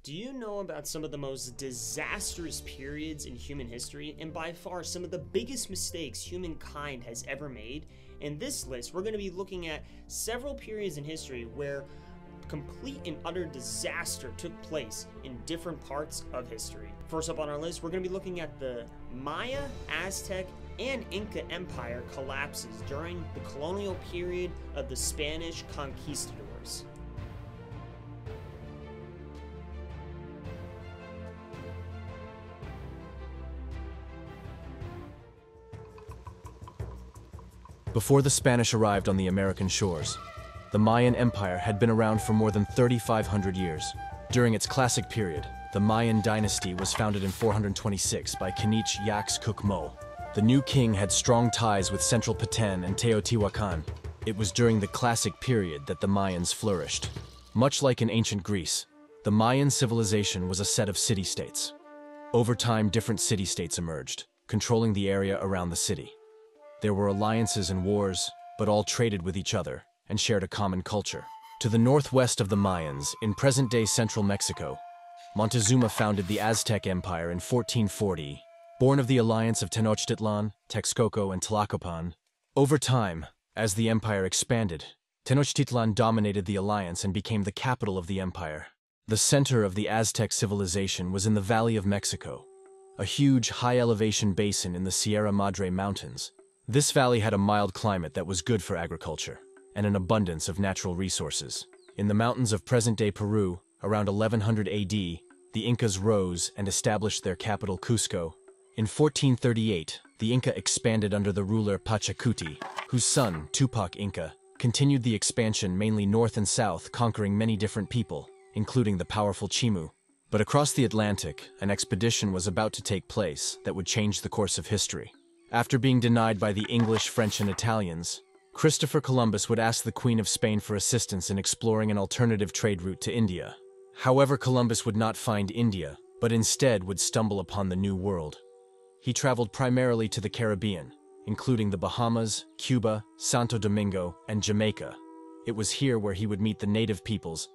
Do you know about some of the most disastrous periods in human history, and by far some of the biggest mistakes humankind has ever made? In this list, we're going to be looking at several periods in history where complete and utter disaster took place in different parts of history. First up on our list, we're going to be looking at the Maya, Aztec, and Inca Empire collapses during the colonial period of the Spanish conquistadors. Before the Spanish arrived on the American shores, the Mayan Empire had been around for more than 3,500 years. During its classic period, the Mayan dynasty was founded in 426 by HtA&x. The new king had strong ties with Central Patan and Teotihuacan. It was during the classic period that the Mayans flourished. Much like in ancient Greece, the Mayan civilization was a set of city-states. Over time, different city-states emerged, controlling the area around the city. There were alliances and wars, but all traded with each other and shared a common culture. To the northwest of the Mayans, in present-day central Mexico, Montezuma founded the Aztec Empire in 1440, born of the alliance of Tenochtitlan, Texcoco, and Tlacopan. Over time, as the empire expanded, Tenochtitlan dominated the alliance and became the capital of the empire. The center of the Aztec civilization was in the Valley of Mexico, a huge high-elevation basin in the Sierra Madre Mountains. This valley had a mild climate that was good for agriculture, and an abundance of natural resources. In the mountains of present-day Peru, around 1100 AD, the Incas rose and established their capital Cusco. In 1438, the Inca expanded under the ruler Pachacuti, whose son, Tupac Inca, continued the expansion mainly north and south, conquering many different people, including the powerful Chimu. But across the Atlantic, an expedition was about to take place that would change the course of history. After being denied by the English, French, and Italians, Christopher Columbus would ask the Queen of Spain for assistance in exploring an alternative trade route to India. However, Columbus would not find India, but instead would stumble upon the New World. He traveled primarily to the Caribbean, including the Bahamas, Cuba, Santo Domingo, and Jamaica. It was here where he would meet the native peoples.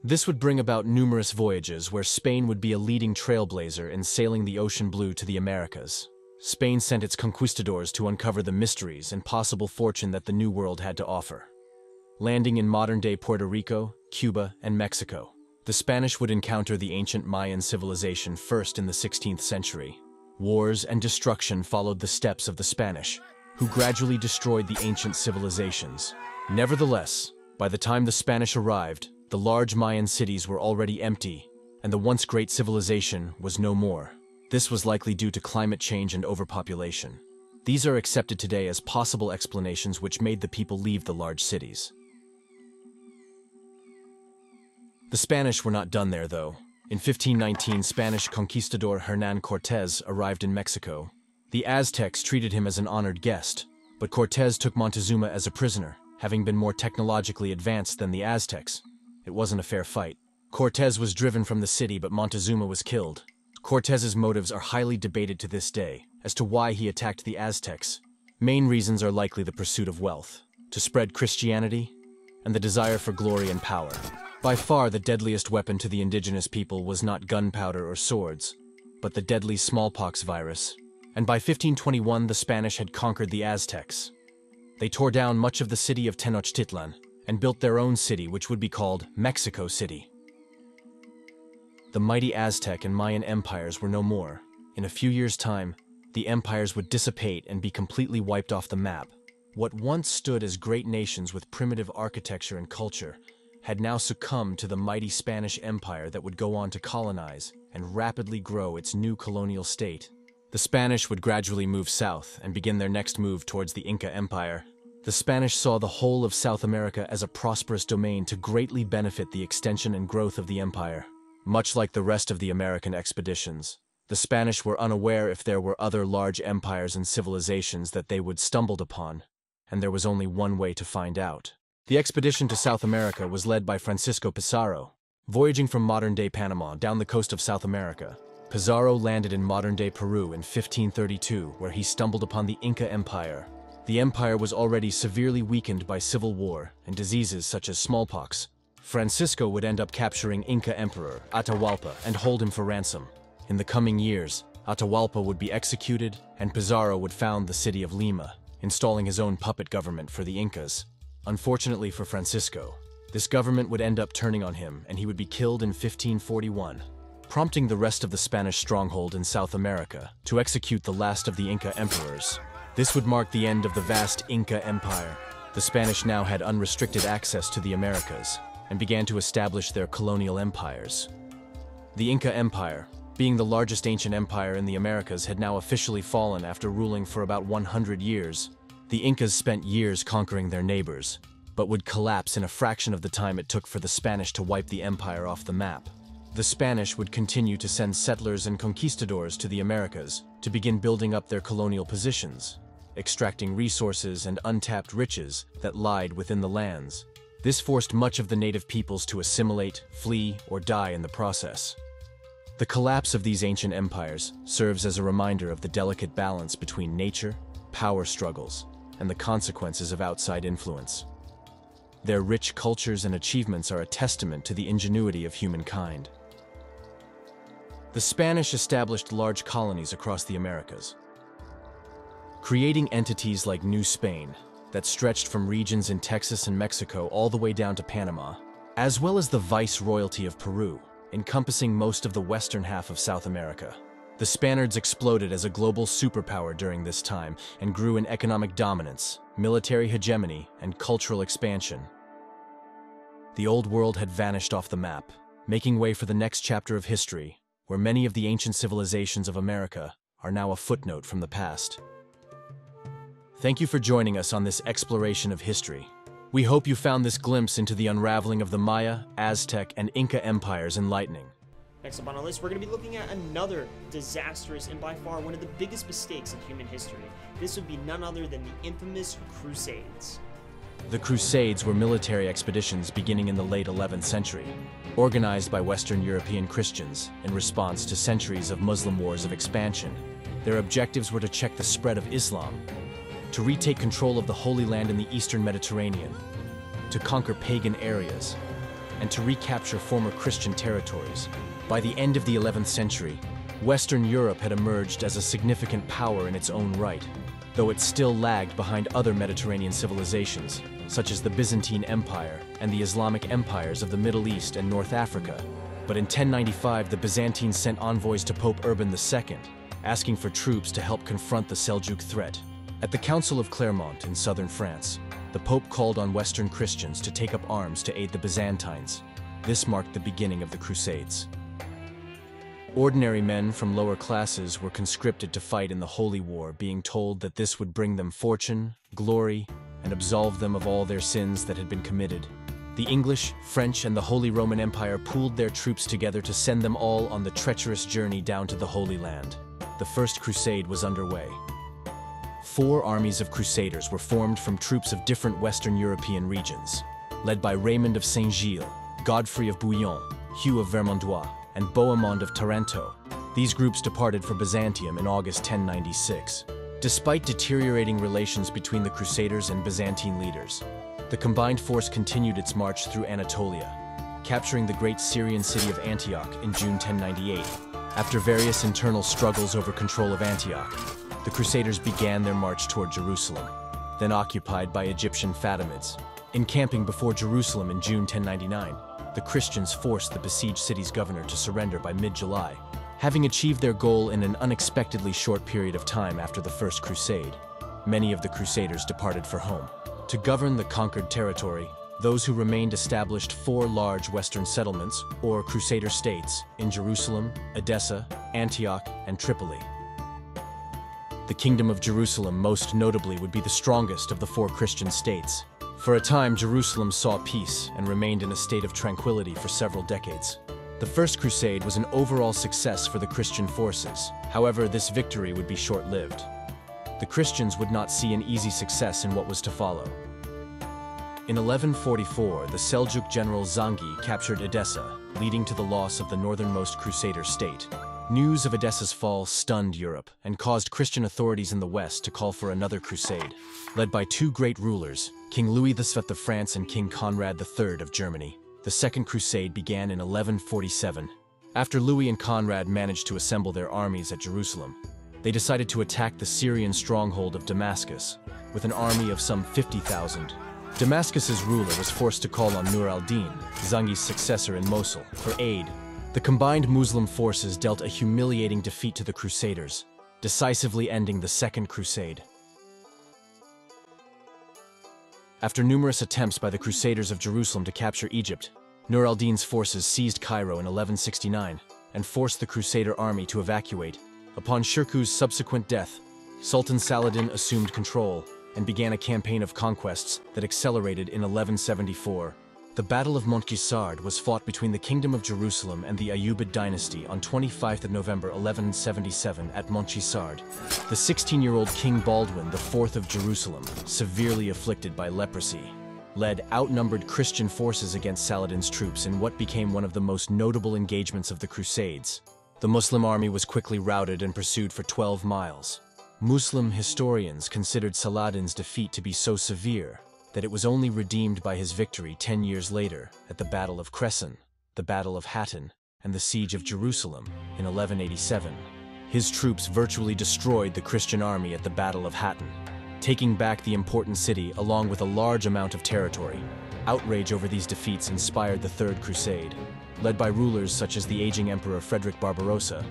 This would bring about numerous voyages where Spain would be a leading trailblazer in sailing the ocean blue to the Americas. Spain sent its conquistadors to uncover the mysteries and possible fortune that the New World had to offer. Landing in modern-day Puerto Rico, Cuba, and Mexico, the Spanish would encounter the ancient Mayan civilization first in the 16th century. Wars and destruction followed the steps of the Spanish, who gradually destroyed the ancient civilizations. Nevertheless, by the time the Spanish arrived, the large Mayan cities were already empty, and the once great civilization was no more. This was likely due to climate change and overpopulation. These are accepted today as possible explanations which made the people leave the large cities. The Spanish were not done there, though. In 1519, Spanish conquistador Hernán Cortés arrived in Mexico. The Aztecs treated him as an honored guest, but Cortés took Montezuma as a prisoner, having been more technologically advanced than the Aztecs. It wasn't a fair fight. Cortés was driven from the city, but Montezuma was killed. Cortés's motives are highly debated to this day as to why he attacked the Aztecs. Main reasons are likely the pursuit of wealth, to spread Christianity, and the desire for glory and power. By far the deadliest weapon to the indigenous people was not gunpowder or swords, but the deadly smallpox virus. And by 1521 the Spanish had conquered the Aztecs. They tore down much of the city of Tenochtitlan and built their own city, which would be called Mexico City. The mighty Aztec and Mayan empires were no more. In a few years' time, the empires would dissipate and be completely wiped off the map. What once stood as great nations with primitive architecture and culture had now succumbed to the mighty Spanish Empire that would go on to colonize and rapidly grow its new colonial state. The Spanish would gradually move south and begin their next move towards the Inca Empire. The Spanish saw the whole of South America as a prosperous domain to greatly benefit the extension and growth of the empire. Much like the rest of the American expeditions, the Spanish were unaware if there were other large empires and civilizations that they would stumbled upon, and there was only one way to find out. The expedition to South America was led by Francisco Pizarro. Voyaging from modern-day Panama down the coast of South America, Pizarro landed in modern-day Peru in 1532, where he stumbled upon the Inca Empire. The empire was already severely weakened by civil war and diseases such as smallpox, Francisco would end up capturing Inca Emperor Atahualpa and hold him for ransom. In the coming years, Atahualpa would be executed, and Pizarro would found the city of Lima, installing his own puppet government for the Incas. Unfortunately for Francisco, this government would end up turning on him, and he would be killed in 1541, prompting the rest of the Spanish stronghold in South America to execute the last of the Inca emperors. This would mark the end of the vast Inca Empire. The Spanish now had unrestricted access to the Americas and began to establish their colonial empires. The Inca Empire, being the largest ancient empire in the Americas, had now officially fallen after ruling for about 100 years. The Incas spent years conquering their neighbors, but would collapse in a fraction of the time it took for the Spanish to wipe the empire off the map. The Spanish would continue to send settlers and conquistadors to the Americas to begin building up their colonial positions, extracting resources and untapped riches that lied within the lands. This forced much of the native peoples to assimilate, flee, or die in the process. The collapse of these ancient empires serves as a reminder of the delicate balance between nature, power struggles, and the consequences of outside influence. Their rich cultures and achievements are a testament to the ingenuity of humankind. The Spanish established large colonies across the Americas, creating entities like New Spain that stretched from regions in Texas and Mexico all the way down to Panama, as well as the Viceroyalty of Peru, encompassing most of the western half of South America. The Spaniards exploded as a global superpower during this time and grew in economic dominance, military hegemony, and cultural expansion. The Old World had vanished off the map, making way for the next chapter of history, where many of the ancient civilizations of America are now a footnote from the past. Thank you for joining us on this exploration of history. We hope you found this glimpse into the unraveling of the Maya, Aztec, and Inca empires enlightening. Next up on our list, we're going to be looking at another disastrous and by far one of the biggest mistakes in human history. This would be none other than the infamous Crusades. The Crusades were military expeditions beginning in the late 11th century, organized by Western European Christians in response to centuries of Muslim wars of expansion. Their objectives were to check the spread of Islam, to retake control of the Holy Land in the Eastern Mediterranean, to conquer pagan areas, and to recapture former Christian territories. By the end of the 11th century, Western Europe had emerged as a significant power in its own right, though it still lagged behind other Mediterranean civilizations, such as the Byzantine Empire and the Islamic empires of the Middle East and North Africa. But in 1095, the Byzantines sent envoys to Pope Urban II, asking for troops to help confront the Seljuk threat. At the Council of Clermont in southern France, the Pope called on Western Christians to take up arms to aid the Byzantines. This marked the beginning of the Crusades. Ordinary men from lower classes were conscripted to fight in the Holy War, being told that this would bring them fortune, glory, and absolve them of all their sins that had been committed. The English, French, and the Holy Roman Empire pooled their troops together to send them all on the treacherous journey down to the Holy Land. The First Crusade was underway. 4 armies of crusaders were formed from troops of different Western European regions, led by Raymond of Saint-Gilles, Godfrey of Bouillon, Hugh of Vermandois, and Bohemond of Taranto. These groups departed for Byzantium in August 1096. Despite deteriorating relations between the Crusaders and Byzantine leaders, the combined force continued its march through Anatolia, capturing the great Syrian city of Antioch in June 1098. After various internal struggles over control of Antioch, the Crusaders began their march toward Jerusalem, then occupied by Egyptian Fatimids. Encamping before Jerusalem in June 1099, the Christians forced the besieged city's governor to surrender by mid-July. Having achieved their goal in an unexpectedly short period of time after the First Crusade, many of the Crusaders departed for home. To govern the conquered territory, those who remained established 4 large Western settlements, or Crusader states, in Jerusalem, Edessa, Antioch, and Tripoli. The Kingdom of Jerusalem most notably would be the strongest of the 4 Christian states. For a time, Jerusalem saw peace and remained in a state of tranquility for several decades. The First Crusade was an overall success for the Christian forces. However, this victory would be short-lived. The Christians would not see an easy success in what was to follow. In 1144, the Seljuk general Zangi captured Edessa, leading to the loss of the northernmost Crusader state. News of Edessa's fall stunned Europe and caused Christian authorities in the West to call for another crusade, led by 2 great rulers, King Louis VI of France and King Conrad III of Germany. The Second Crusade began in 1147. After Louis and Conrad managed to assemble their armies at Jerusalem, they decided to attack the Syrian stronghold of Damascus with an army of some 50,000. Damascus's ruler was forced to call on Nur al-Din, Zanghi's successor in Mosul, for aid. The combined Muslim forces dealt a humiliating defeat to the Crusaders, decisively ending the Second Crusade. After numerous attempts by the Crusaders of Jerusalem to capture Egypt, Nur al-Din's forces seized Cairo in 1169 and forced the Crusader army to evacuate. Upon Shirkuh's subsequent death, Sultan Saladin assumed control and began a campaign of conquests that accelerated in 1174. The Battle of Montgisard was fought between the Kingdom of Jerusalem and the Ayyubid dynasty on 25 November 1177 at Montgisard. The 16-year-old King Baldwin IV of Jerusalem, severely afflicted by leprosy, led outnumbered Christian forces against Saladin's troops in what became one of the most notable engagements of the Crusades. The Muslim army was quickly routed and pursued for 12 miles. Muslim historians considered Saladin's defeat to be so severe that it was only redeemed by his victory 10 years later at the Battle of Cresson, the Battle of Hattin, and the Siege of Jerusalem in 1187. His troops virtually destroyed the Christian army at the Battle of Hattin, taking back the important city along with a large amount of territory. Outrage over these defeats inspired the Third Crusade, led by rulers such as the aging Emperor Frederick Barbarossa,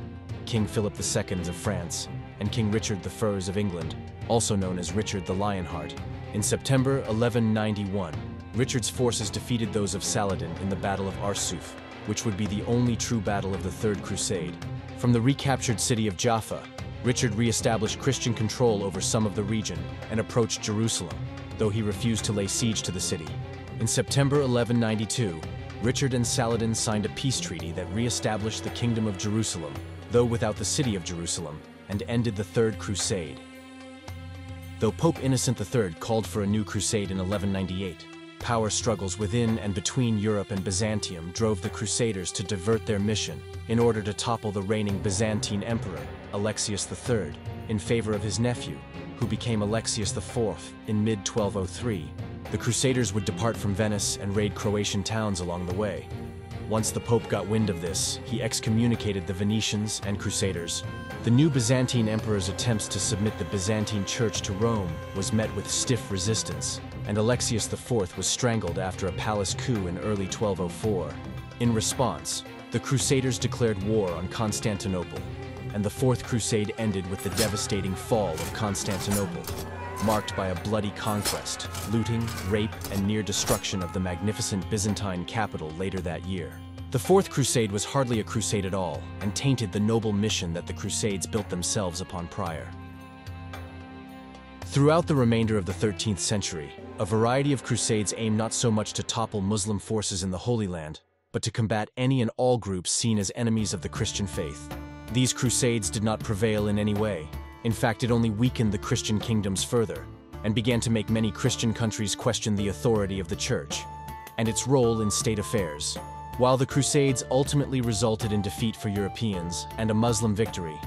King Philip II of France, and King Richard I of England, also known as Richard the Lionheart. In September 1191, Richard's forces defeated those of Saladin in the Battle of Arsuf, which would be the only true battle of the Third Crusade. From the recaptured city of Jaffa, Richard re-established Christian control over some of the region and approached Jerusalem, though he refused to lay siege to the city. In September 1192, Richard and Saladin signed a peace treaty that re-established the Kingdom of Jerusalem, though without the city of Jerusalem, and ended the Third Crusade. Though Pope Innocent III called for a new crusade in 1198, power struggles within and between Europe and Byzantium drove the Crusaders to divert their mission in order to topple the reigning Byzantine emperor, Alexius III, in favor of his nephew, who became Alexius IV in mid-1203. The Crusaders would depart from Venice and raid Croatian towns along the way. Once the Pope got wind of this, he excommunicated the Venetians and Crusaders. The new Byzantine emperor's attempts to submit the Byzantine Church to Rome was met with stiff resistance, and Alexius IV was strangled after a palace coup in early 1204. In response, the Crusaders declared war on Constantinople, and the Fourth Crusade ended with the devastating fall of Constantinople, marked by a bloody conquest, looting, rape, and near destruction of the magnificent Byzantine capital later that year. The Fourth Crusade was hardly a crusade at all, and tainted the noble mission that the Crusades built themselves upon prior. Throughout the remainder of the 13th century, a variety of crusades aimed not so much to topple Muslim forces in the Holy Land, but to combat any and all groups seen as enemies of the Christian faith. These crusades did not prevail in any way. In fact, it only weakened the Christian kingdoms further, and began to make many Christian countries question the authority of the Church and its role in state affairs. While the Crusades ultimately resulted in defeat for Europeans and a Muslim victory,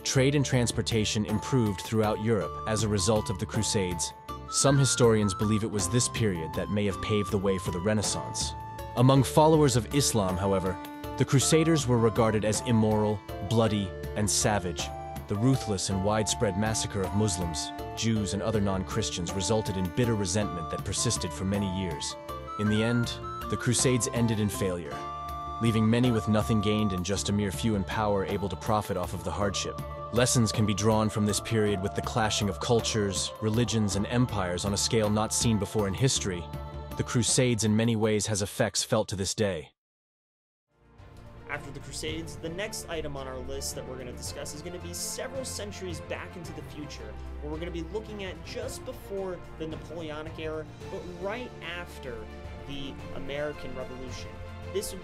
trade and transportation improved throughout Europe as a result of the Crusades. Some historians believe it was this period that may have paved the way for the Renaissance. Among followers of Islam, however, the Crusaders were regarded as immoral, bloody, and savage. The ruthless and widespread massacre of Muslims, Jews, and other non-Christians resulted in bitter resentment that persisted for many years. In the end, the Crusades ended in failure, leaving many with nothing gained and just a mere few in power able to profit off of the hardship. Lessons can be drawn from this period with the clashing of cultures, religions, and empires on a scale not seen before in history. The Crusades in many ways has effects felt to this day. After the Crusades, the next item on our list that we're going to discuss is going to be several centuries back into the future, where we're going to be looking at just before the Napoleonic era, but right after the American Revolution. This would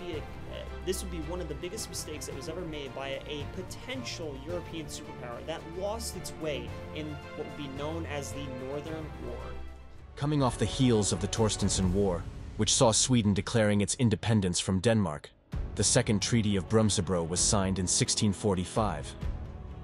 be one of the biggest mistakes that was ever made by a potential European superpower that lost its way in what would be known as the Northern War. Coming off the heels of the Torstenson War, which saw Sweden declaring its independence from Denmark, the Second Treaty of Brömsebro was signed in 1645.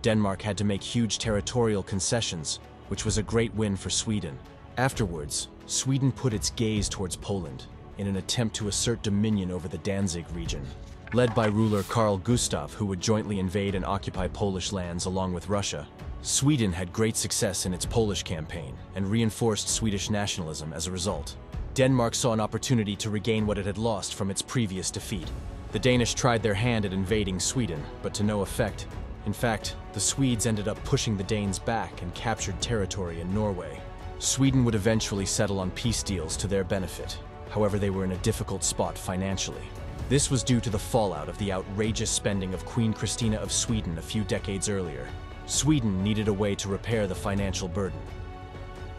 Denmark had to make huge territorial concessions, which was a great win for Sweden. Afterwards, Sweden put its gaze towards Poland, in an attempt to assert dominion over the Danzig region. Led by ruler Carl Gustaf, who would jointly invade and occupy Polish lands along with Russia, Sweden had great success in its Polish campaign and reinforced Swedish nationalism as a result. Denmark saw an opportunity to regain what it had lost from its previous defeat. The Danish tried their hand at invading Sweden, but to no effect. In fact, the Swedes ended up pushing the Danes back and captured territory in Norway. Sweden would eventually settle on peace deals to their benefit. However, they were in a difficult spot financially. This was due to the fallout of the outrageous spending of Queen Christina of Sweden a few decades earlier. Sweden needed a way to repair the financial burden.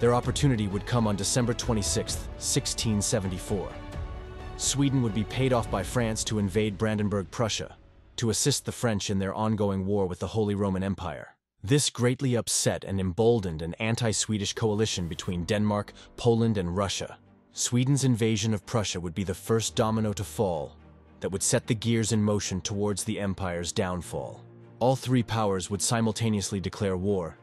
Their opportunity would come on December 26, 1674. Sweden would be paid off by France to invade Brandenburg, Prussia, to assist the French in their ongoing war with the Holy Roman Empire. This greatly upset and emboldened an anti-Swedish coalition between Denmark, Poland, and Russia. Sweden's invasion of Prussia would be the first domino to fall that would set the gears in motion towards the empire's downfall. All three powers would simultaneously declare war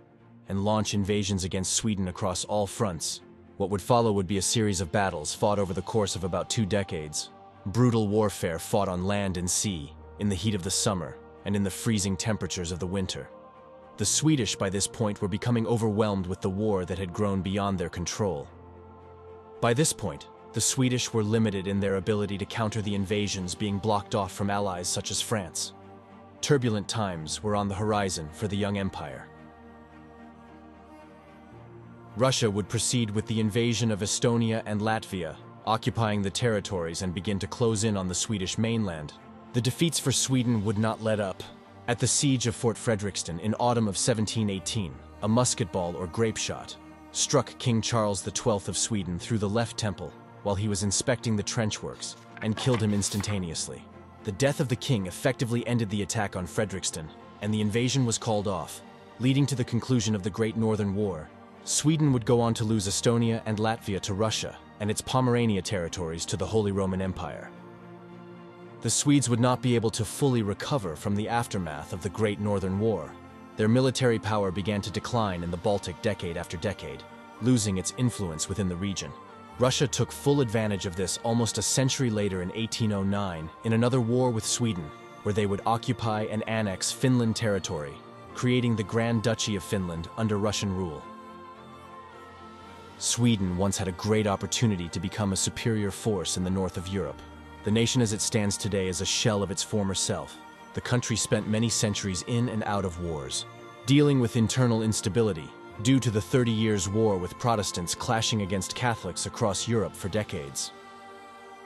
and launch invasions against Sweden across all fronts. What would follow would be a series of battles fought over the course of about 2 decades. Brutal warfare fought on land and sea, in the heat of the summer, and in the freezing temperatures of the winter. The Swedish by this point were becoming overwhelmed with the war that had grown beyond their control. By this point, the Swedish were limited in their ability to counter the invasions being blocked off from allies such as France. Turbulent times were on the horizon for the young empire. Russia would proceed with the invasion of Estonia and Latvia, occupying the territories and begin to close in on the Swedish mainland. The defeats for Sweden would not let up. At the siege of Fort Fredriksson in autumn of 1718, a musket ball or grape shot struck King Charles XII of Sweden through the left temple while he was inspecting the trench works and killed him instantaneously. The death of the king effectively ended the attack on Fredriksson, and the invasion was called off, leading to the conclusion of the Great Northern War. Sweden would go on to lose Estonia and Latvia to Russia, and its Pomerania territories to the Holy Roman Empire. The Swedes would not be able to fully recover from the aftermath of the Great Northern War. Their military power began to decline in the Baltic decade after decade, losing its influence within the region. Russia took full advantage of this almost a century later in 1809 in another war with Sweden, where they would occupy and annex Finland territory, creating the Grand Duchy of Finland under Russian rule. Sweden once had a great opportunity to become a superior force in the north of Europe. The nation as it stands today is a shell of its former self. The country spent many centuries in and out of wars, dealing with internal instability due to the 30 Years' War with Protestants clashing against Catholics across Europe for decades.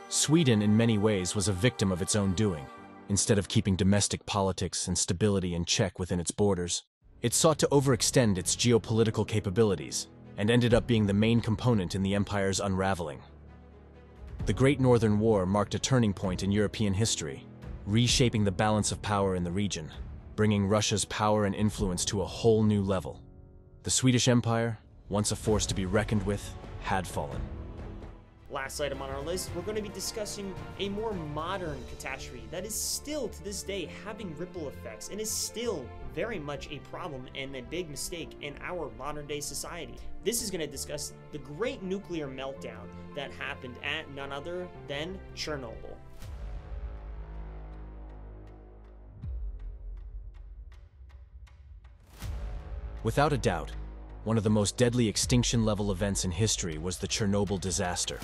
Sweden in many ways was a victim of its own doing. Instead of keeping domestic politics and stability in check within its borders, it sought to overextend its geopolitical capabilities and ended up being the main component in the empire's unraveling. The Great Northern War marked a turning point in European history, reshaping the balance of power in the region, bringing Russia's power and influence to a whole new level. The Swedish Empire, once a force to be reckoned with, had fallen. Last item on our list, we're going to be discussing a more modern catastrophe that is still to this day having ripple effects and is still very much a problem and a big mistake in our modern day society. This is going to discuss the great nuclear meltdown that happened at none other than Chernobyl. Without a doubt, one of the most deadly extinction-level events in history was the Chernobyl disaster.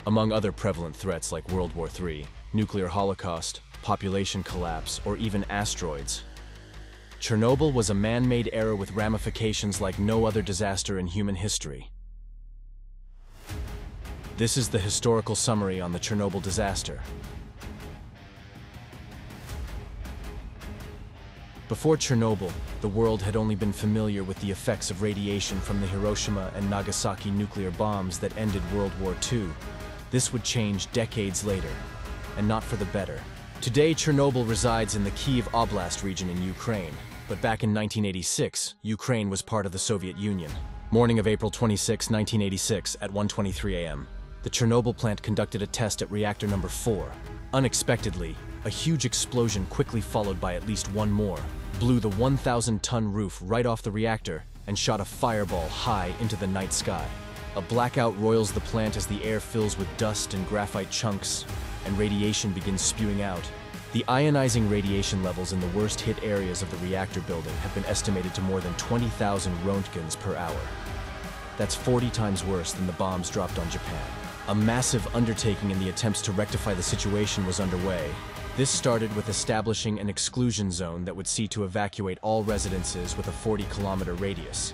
Among other prevalent threats like World War III, nuclear holocaust, population collapse, or even asteroids, Chernobyl was a man-made error with ramifications like no other disaster in human history. This is the historical summary on the Chernobyl disaster. Before Chernobyl, the world had only been familiar with the effects of radiation from the Hiroshima and Nagasaki nuclear bombs that ended World War II. This would change decades later, and not for the better. Today, Chernobyl resides in the Kyiv Oblast region in Ukraine, but back in 1986, Ukraine was part of the Soviet Union. Morning of April 26, 1986, at 1:23 a.m., the Chernobyl plant conducted a test at reactor number 4. Unexpectedly, a huge explosion quickly followed by at least one more blew the 1,000-ton roof right off the reactor and shot a fireball high into the night sky. A blackout roils the plant as the air fills with dust and graphite chunks, and radiation begins spewing out. The ionizing radiation levels in the worst hit areas of the reactor building have been estimated to more than 20,000 roentgens per hour. That's 40 times worse than the bombs dropped on Japan. A massive undertaking in the attempts to rectify the situation was underway. This started with establishing an exclusion zone that would see to evacuate all residences with a 40-kilometer radius.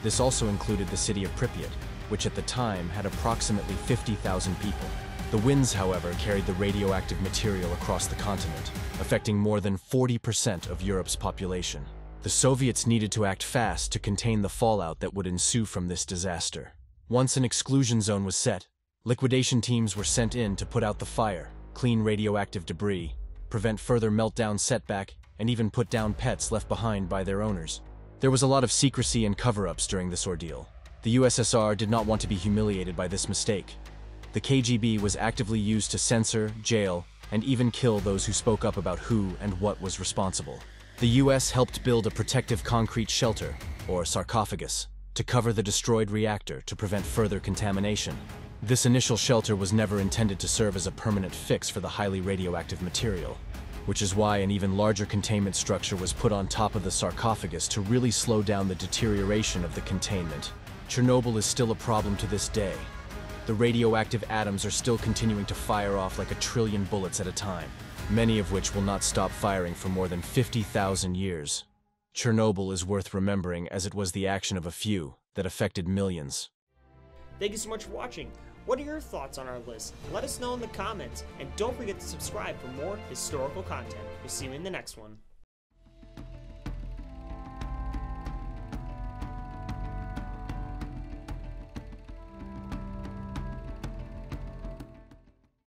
This also included the city of Pripyat, which at the time had approximately 50,000 people. The winds, however, carried the radioactive material across the continent, affecting more than 40% of Europe's population. The Soviets needed to act fast to contain the fallout that would ensue from this disaster. Once an exclusion zone was set, liquidation teams were sent in to put out the fire, clean radioactive debris, prevent further meltdown setback, and even put down pets left behind by their owners. There was a lot of secrecy and cover-ups during this ordeal. The USSR did not want to be humiliated by this mistake. The KGB was actively used to censor, jail, and even kill those who spoke up about who and what was responsible. The US helped build a protective concrete shelter, or sarcophagus, to cover the destroyed reactor to prevent further contamination. This initial shelter was never intended to serve as a permanent fix for the highly radioactive material, which is why an even larger containment structure was put on top of the sarcophagus to really slow down the deterioration of the containment. Chernobyl is still a problem to this day. The radioactive atoms are still continuing to fire off like 1 trillion bullets at a time, many of which will not stop firing for more than 50,000 years. Chernobyl is worth remembering as it was the action of a few that affected millions. Thank you so much for watching. What are your thoughts on our list? Let us know in the comments, and don't forget to subscribe for more historical content. We'll see you in the next one.